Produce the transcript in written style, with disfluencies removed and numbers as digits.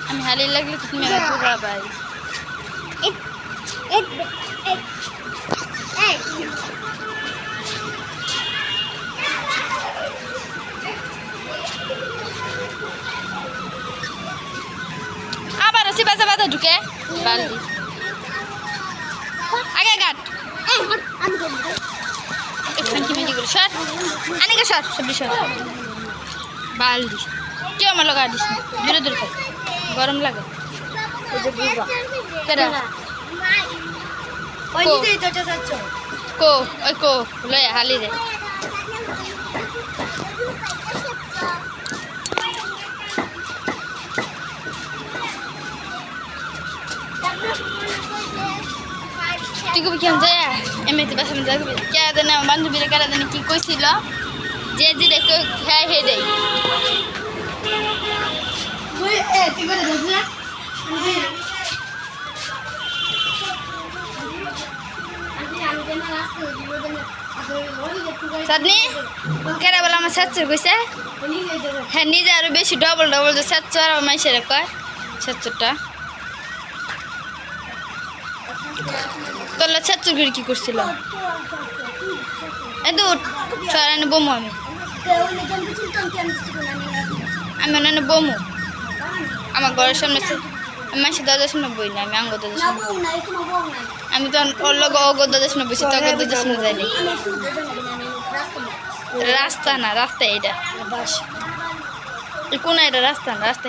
আমি হালি লাগলে তো তুমি আমার পুরা ভাই আবার ওসি বাজা বাজা ঢুকে বালতি আগে গাট এখান কি মিজি করে সর আনিকে সর সবজি সর বালতি কেউ আমার লগা দিস না দূরে দূরে থাক গরম লাগে কেডা কো ওই কো লয় হালি রে তুই কবি কেমন যায় এমনিতে বাসা মধ্যে যাবি কে জানে আমার বান্ধবীরা কারা জানে কি কইছিল যে যে দেখো হ্যাঁ হে দেয় চাঁদনি কেরা বলে আমার সাতচর কইছে হ্যাঁ নিজে আরো বেশি ডবল ডবল যে সাতচর আর মাইসের কয় সাতচরটা তোলা সাতচর করে কি করছিল এ দূর ছড়ানো বোমো আমি অন্যান্য বোমো আমার ঘরের সামনে মাসে দরজার সামনে বই না আমি আঙ্গ দরজার সামনে আমি তো ওর লোক অগ দরজার সামনে বসি তখন দরজার সামনে যাইনি রাস্তা না রাস্তা এটা কোন এটা রাস্তা না রাস্তা